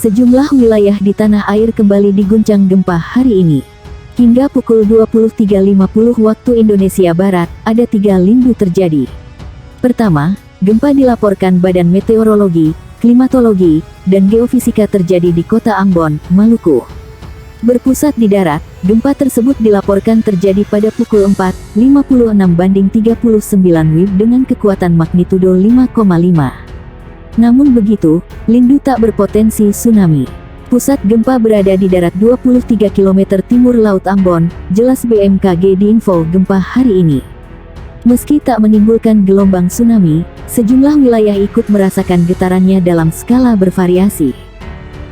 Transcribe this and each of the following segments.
Sejumlah wilayah di tanah air kembali diguncang gempa hari ini. Hingga pukul 23.50 waktu Indonesia Barat, ada 3 lindu terjadi. Pertama, gempa dilaporkan Badan Meteorologi, Klimatologi, dan Geofisika terjadi di kota Ambon, Maluku. Berpusat di darat, gempa tersebut dilaporkan terjadi pada pukul 4.56/39 WIB dengan kekuatan magnitudo 5,5. Namun begitu, lindu tak berpotensi tsunami. Pusat gempa berada di darat 23 km timur Laut Ambon, jelas BMKG di info gempa hari ini. Meski tak menimbulkan gelombang tsunami, sejumlah wilayah ikut merasakan getarannya dalam skala bervariasi.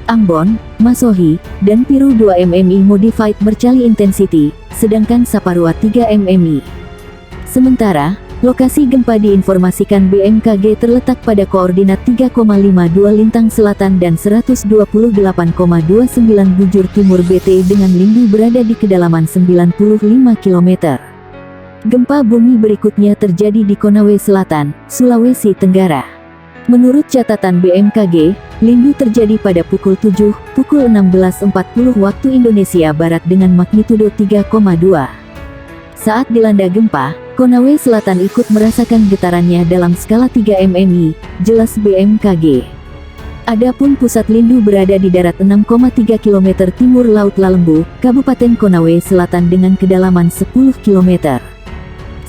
Ambon, Masohi, dan Piru 2 mmi Modified Mercalli Intensity, sedangkan Saparua 3 mmi. Sementara, lokasi gempa diinformasikan BMKG terletak pada koordinat 3,52 lintang selatan dan 128,29 bujur timur BT dengan lindu berada di kedalaman 95 km. Gempa bumi berikutnya terjadi di Konawe Selatan, Sulawesi Tenggara. Menurut catatan BMKG, lindu terjadi pada pukul 7, pukul 16.40 waktu Indonesia Barat dengan magnitudo 3,2. Saat dilanda gempa, Konawe Selatan ikut merasakan getarannya dalam skala 3 mmi, jelas BMKG. Adapun pusat lindu berada di darat 6,3 km timur Laut Lalembu, Kabupaten Konawe Selatan dengan kedalaman 10 km.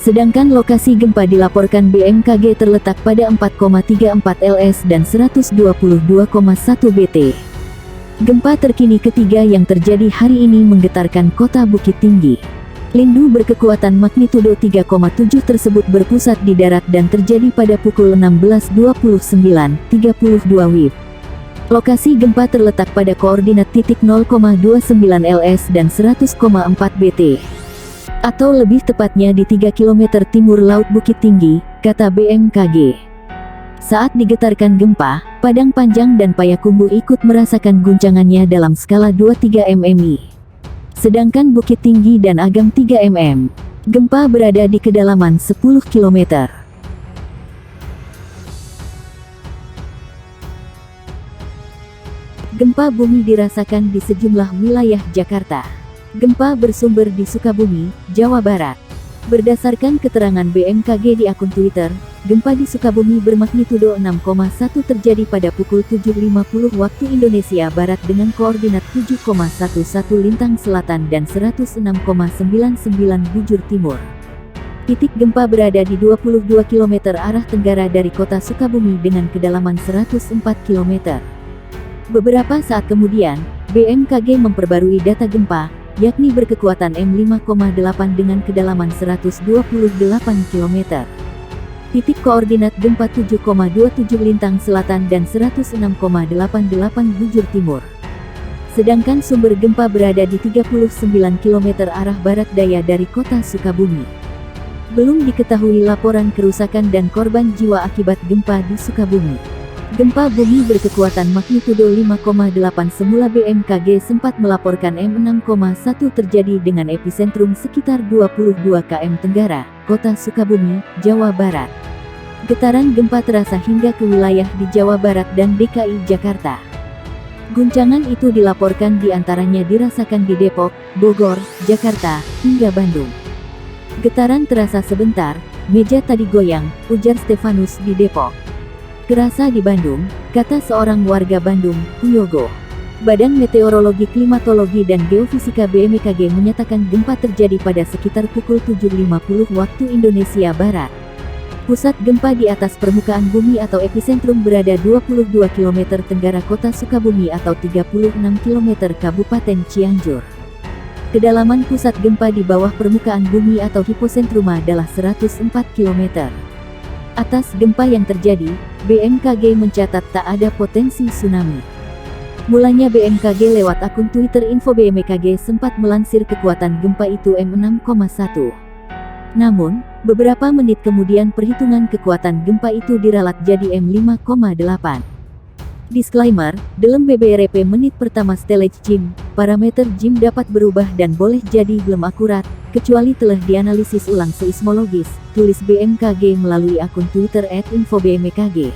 Sedangkan lokasi gempa dilaporkan BMKG terletak pada 4,34 ls dan 122,1 bt. Gempa terkini ketiga yang terjadi hari ini menggetarkan kota Bukit Tinggi. Lindu berkekuatan magnitudo 3,7 tersebut berpusat di darat dan terjadi pada pukul 16.29.32 WIB. Lokasi gempa terletak pada koordinat titik 0,29 ls dan 100,4 bt. Atau lebih tepatnya di 3 km timur Laut Bukit Tinggi, kata BMKG. Saat digetarkan gempa, Padang Panjang dan Payakumbuh ikut merasakan guncangannya dalam skala 2,3 mmi. Sedangkan Bukit Tinggi dan Agam 3 mm. Gempa berada di kedalaman 10 km. Gempa bumi dirasakan di sejumlah wilayah Jakarta. Gempa bersumber di Sukabumi, Jawa Barat. Berdasarkan keterangan BMKG di akun Twitter, gempa di Sukabumi bermagnitudo 6,1 terjadi pada pukul 7.50 waktu Indonesia Barat dengan koordinat 7,11 lintang selatan dan 106,99 bujur timur. Titik gempa berada di 22 km arah tenggara dari kota Sukabumi dengan kedalaman 104 km. Beberapa saat kemudian, BMKG memperbarui data gempa, yakni berkekuatan M5,8 dengan kedalaman 128 km. Titik koordinat gempa 7,27 lintang selatan dan 106,88 bujur timur. Sedangkan sumber gempa berada di 39 km arah barat daya dari kota Sukabumi. Belum diketahui laporan kerusakan dan korban jiwa akibat gempa di Sukabumi. Gempa bumi berkekuatan magnitudo 5,8 semula BMKG sempat melaporkan M6,1 terjadi dengan epicentrum sekitar 22 km tenggara, kota Sukabumi, Jawa Barat. Getaran gempa terasa hingga ke wilayah di Jawa Barat dan DKI Jakarta. Guncangan itu dilaporkan diantaranya dirasakan di Depok, Bogor, Jakarta, hingga Bandung. Getaran terasa sebentar, meja tadi goyang, ujar Stefanus di Depok. Kerasa di Bandung, kata seorang warga Bandung, Huyogo. Badan Meteorologi Klimatologi dan Geofisika BMKG menyatakan gempa terjadi pada sekitar pukul 7.50 waktu Indonesia Barat. Pusat gempa di atas permukaan bumi atau epicentrum berada 22 km tenggara kota Sukabumi atau 36 km Kabupaten Cianjur. Kedalaman pusat gempa di bawah permukaan bumi atau hipocentrum adalah 104 km. Atas gempa yang terjadi, BMKG mencatat tak ada potensi tsunami. Mulanya BMKG lewat akun Twitter info BMKG sempat melansir kekuatan gempa itu M6,1. Namun, beberapa menit kemudian perhitungan kekuatan gempa itu diralat jadi M5,8. Disclaimer, dalam BBRP menit pertama Stellage Jim, parameter Jim dapat berubah dan boleh jadi belum akurat, kecuali telah dianalisis ulang seismologis, tulis BMKG melalui akun Twitter @infobmkg.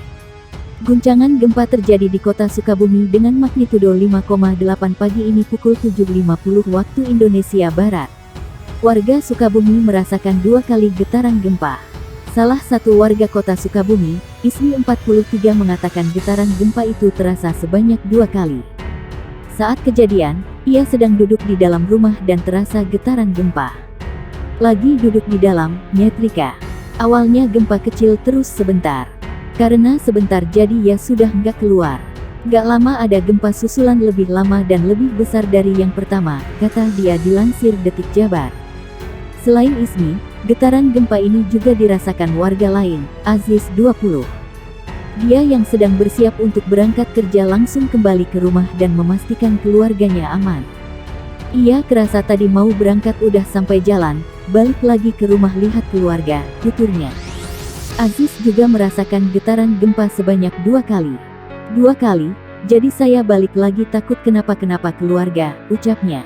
Guncangan gempa terjadi di kota Sukabumi dengan magnitudo 5,8 pagi ini pukul 7.50 waktu Indonesia Barat. Warga Sukabumi merasakan 2 kali getaran gempa. Salah satu warga kota Sukabumi, Ismi 43 mengatakan getaran gempa itu terasa sebanyak 2 kali. Saat kejadian, ia sedang duduk di dalam rumah dan terasa getaran gempa. Lagi duduk di dalam, nyetrika. Awalnya gempa kecil terus sebentar. Karena sebentar jadi ya sudah nggak keluar. Gak lama ada gempa susulan lebih lama dan lebih besar dari yang pertama, kata dia dilansir Detik Jabar. Selain Ismi, getaran gempa ini juga dirasakan warga lain, Aziz 20. Dia yang sedang bersiap untuk berangkat kerja langsung kembali ke rumah dan memastikan keluarganya aman. Ia kerasa tadi mau berangkat udah sampai jalan, balik lagi ke rumah lihat keluarga, tuturnya. Aziz juga merasakan getaran gempa sebanyak 2 kali. 2 kali, jadi saya balik lagi takut kenapa-kenapa keluarga, ucapnya.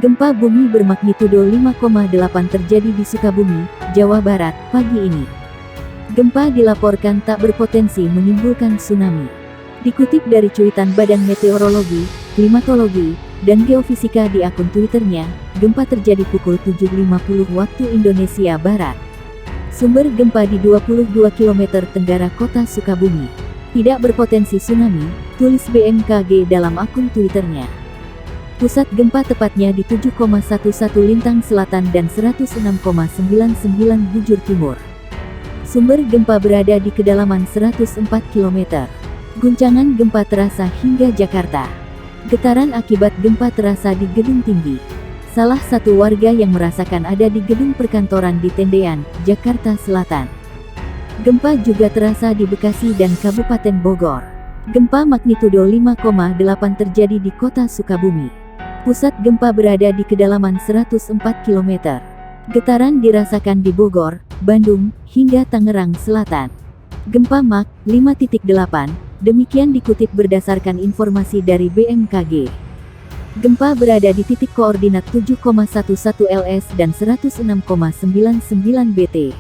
Gempa bumi bermagnitudo 5,8 terjadi di Sukabumi, Jawa Barat, pagi ini. Gempa dilaporkan tak berpotensi menimbulkan tsunami. Dikutip dari cuitan Badan Meteorologi, Klimatologi, dan Geofisika di akun Twitternya, gempa terjadi pukul 7.50 waktu Indonesia Barat. Sumber gempa di 22 km tenggara kota Sukabumi. Tidak berpotensi tsunami, tulis BMKG dalam akun Twitternya. Pusat gempa tepatnya di 7,11 Lintang Selatan dan 106,99 Bujur Timur. Sumber gempa berada di kedalaman 104 km. Guncangan gempa terasa hingga Jakarta. Getaran akibat gempa terasa di gedung tinggi. Salah satu warga yang merasakan ada di gedung perkantoran di Tendean, Jakarta Selatan. Gempa juga terasa di Bekasi dan Kabupaten Bogor. Gempa magnitudo 5,8 terjadi di kota Sukabumi. Pusat gempa berada di kedalaman 104 km. Getaran dirasakan di Bogor, Bandung, hingga Tangerang Selatan. Gempa Mach 5.8, demikian dikutip berdasarkan informasi dari BMKG. Gempa berada di titik koordinat 7,11 LS dan 106,99 BT.